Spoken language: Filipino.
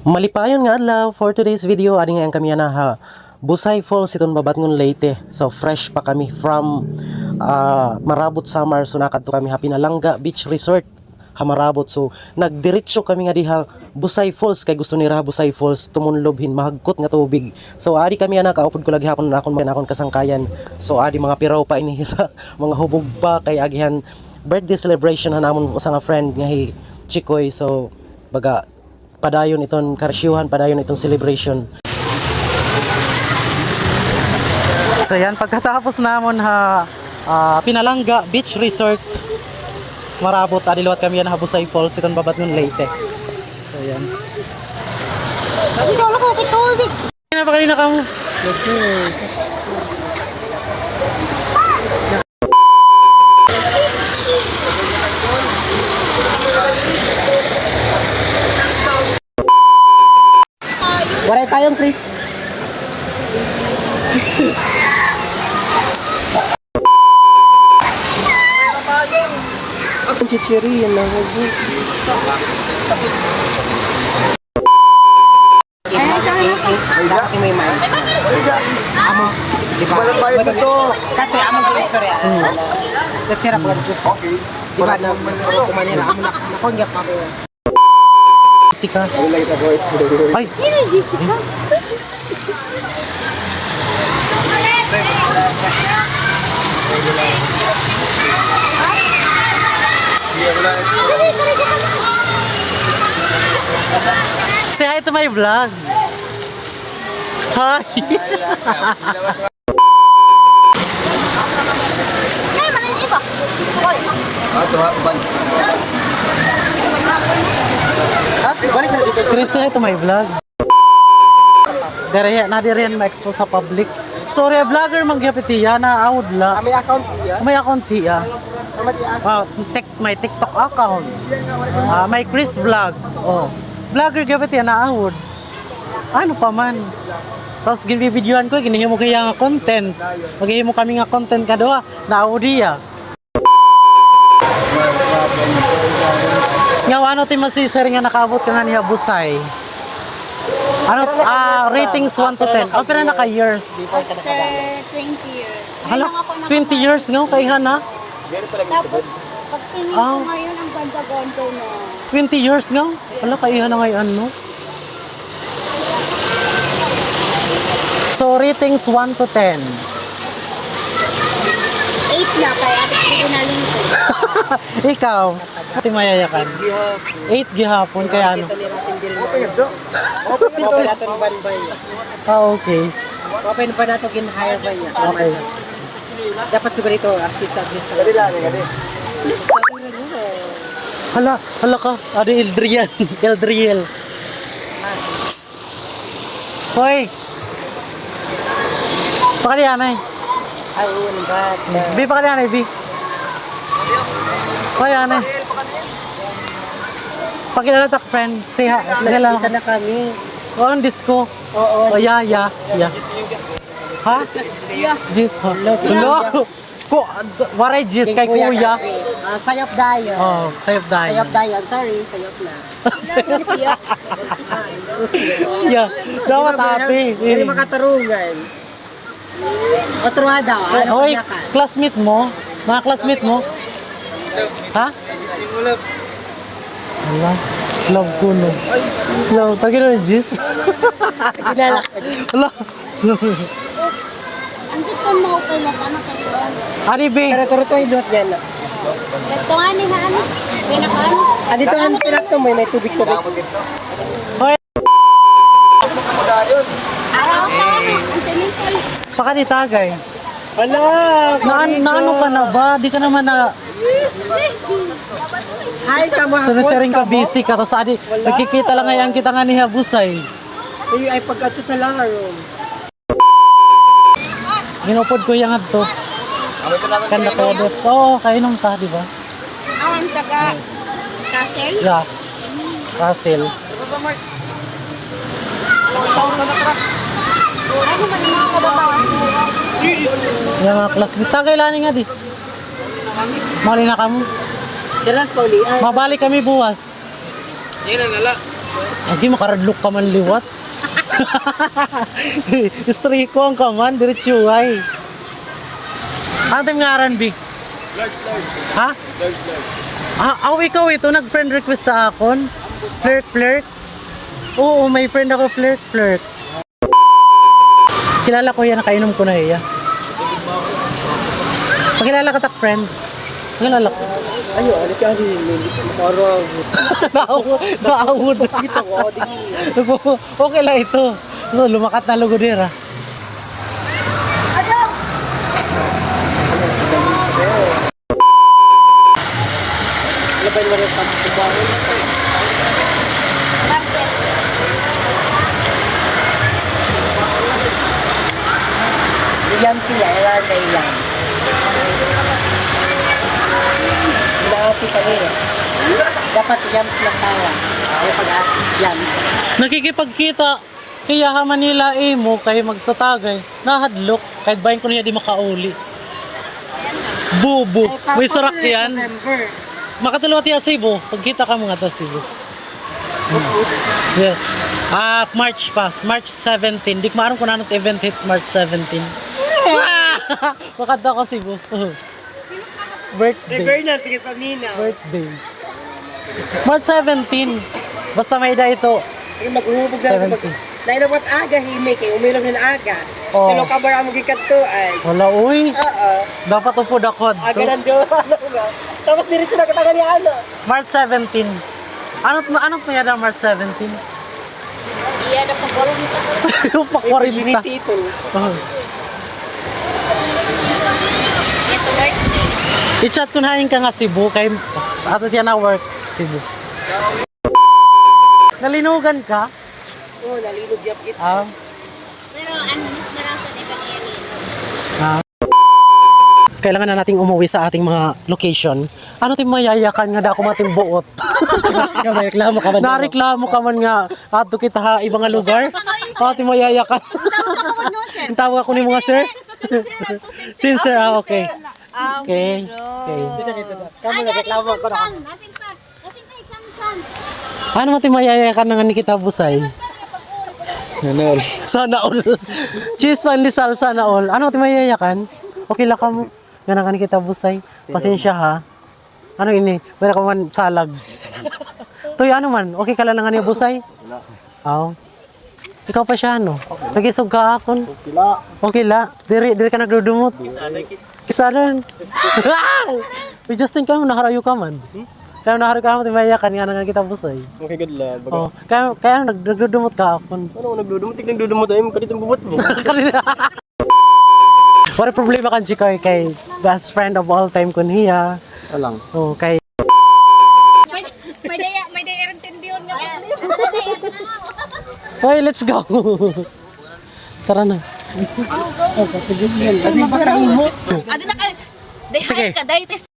Malipayon nga adlaw for today's video ani nga ang kami na ha Busay Falls iton Babatngon Leyte. So fresh pa kami from Marabot Summer, so nakadto kami ha Pinalangga Beach Resort ha Marabot. So nagdiretso kami nga diha Busay Falls kay gusto ni ra Busay Falls tumunlobhin mahagkot nga tubig. So adi kami ana kaupod ko lagi hapon na akon kasangkayan. So adi mga piraw pa inihira mga hubog pa kay agihan birthday celebration ha namon usa nga friend nga hi Chikoy. So baga padayon iton karsyuhan, padayon itong celebration. So yan, pagkatapos namon ha Pinalangga Beach Resort Marabot, adilawat kami yan ha Busay Falls iton Babatngon Leyte. So yan. Ikaw lang ko kitubig. Kina pa kanina kamo? Waray tayong Chris. Ang chichiri yan lang. Ay, ito may may. Amo, di ba? Ba't ito? Kasi among istorya. Kasi hirap ka dito. Okay. Di ba na kumanila? Amo na nakongyap ako. Jessica. Ay. Hindi Jessica. Say hi to my vlog. Hi. Ay, malin iba. Hoy. Balik na dito. Chris, say hi to my vlog. Nadiriyan ma-expose sa public. Sorry, vlogger mangyapitiya na awdla. May account iya. May account tiya. May TikTok account. May Chris vlog. Oh. Vlogger gapitiya na awd. Ano pa man. Tapos ginbibidyoan ko, ginihimo kaya nga content. Maghihimo kami nga content kadua na awdiya. Ngaw ano ti masisir nga nakaabot ka nga niya Busay? Ano ratings 1 to 10. O pero naka years. After 20 years. Hala, 20 years nga kay Hana. Tapos, pag tingin ko ngayon ang ganda-ganda na. 20 years nga. Hala kay Hana ngayon no. So ratings 1 to 10. 8 na kaya hindi ko nalingkod. Ikaw, ati mayayakan. 8 gihapon kaya ano. Open pa natin banbay. Okay. Open pa natin gin-hire ba yan? Okay. Dapat siguro ito, artist. Hala ka. Adi Eldriel. Eldriel. Hoy. Pakalianay. Ayun, but... Bi pakalianay, Bi. Hoy, anay. Pakilala tak friend. Say hi. Pakilala Nakita na kami. Oh, ang disco. Oo. Oh, yeah. Ha? Jis, ha? Hello? Waray Jis kay kuya. Sayop dayon. Oh, sayop dayon. Sayop dayon. Sorry, sayop na. Yeah, dapat ate. Hindi makatarungan. Otruha daw. Hoy, classmate mo? Mga classmate mo? Ha? Hala, love ko no. Love, tagin mo yung Jis. Kilala. Hala, sorry. Ang gusto mo ko na tama kayo. Ari, Bi. Pero turo yung luhat yan. Ito nga ni Hani. Pinakaano. Dito ang pinakto mo, may tubig-tubig. Hoy, Araw ka na. Ang sinisal. pakanitagay. Wala. Naano ka na ba? Di ka naman na... Hi, tama. Sunisering ka, busy ka. Tapos adi, nagkikita lang ngayon kita nga ni Habusay. Ay pagkato sa laro. Ginupod ko yung to. Kanda ko doon. So, kayo nung ta, di ba? Awan taga Castle. Yeah. Russell. Ano man yung mga kababawan? Yung mga classmate. Tagaylani nga di. Mali na kamo. Dalas Pauli. Mabalik kami buwas. Yan na nala. Agi makaradlok ka man liwat. History ko ang kaman, diretsuhay. Ano tayo ngaran, Big? Ha? Ikaw ito, nag-friend request na akon. Flirt. Oo, may friend ako, flirt. Kilala ko yan, nakainom ko na iya. Pakilala ka tak, friend. Pakilala ko. Ayo, ano ka rin? Makarag. Naawod. Kita ko, Okay lang ito. So, lumakat na lugo nila. Labay mo rin sa kubahin. Yams sila, around the yams. Hinahapi kami. Dapat yams lang tawa. Dapat yams. Nakikipagkita. Kaya ha Manila mo kay magtatagay. Nahadlok. Kahit bayan ko niya di makauli. Bubo. May sarak yan. Makatulot ya Cebu. Pagkita ka mga to Cebu. Yeah. March 17. Di kumaroon ko na ng event hit March 17. Makata ko Cebu. Birthday. Birthday. March 17. Basta may ida ito. Maghuhubog na 17. Nailabot aga, himik eh. Umilam na aga. Oh. Pero kabar ang magikat to ay. Wala uy. Oo. Dapat upod ako. Aga nandiyo. Tapos diretso na kataga niya ano. March 17. Ano't may ada March 17? Iya na pagwarong nito. Yung pa 40. Titol. Ito birthday. I-chat ko na ka nga Cebu kay ato tiyan na work Cebu. Nalinugan ka? Oo, nalilog yap ito. Pero ano, mas marasa di ba niya Kailangan na nating umuwi sa ating mga location. Ano tayong mayayakan nga dako mating buot? Nareklamo ka man. Nareklamo ka man nga ato kita ha ibang nga lugar. Ating mayayakan. Ang tawag ako ni mga sir. Sincere, okay. Okay. Kamu nareklamo ko na. Nasing pa chansan. Ano mo tayong mayayakan nga ni kita busay? Sana all. Cheese pan lisal sana all. Ano tayong mayayakan? Okay lang ka mo. Nga nga ni kita busay. Pasensya ha. Ano ini? Wala ka man salag. Toy ano man? Okay ka lang nga ni busay? Wala. Aw. Ikaw pa siya ano? Nagisog ka akon. Okay la. Diri ka nagdudumot. Kisalan. We Justin ka mo naharayo ka man. Kaya naharayo ka mo timayakan nga nga kita busay. Okay, good la. Oh, kaya nagdudumot ka akon. Ano nagdudumot? Nagdudumot ay mo kaditong bubot mo. Wala problema kan si kay best friend of all time kun hiya. Alang. Oh, kay May daya intindiyon nga Hoy, let's go. Tara na. Kasi baka mo. Ado na kayo. Day Sige. ka, day test.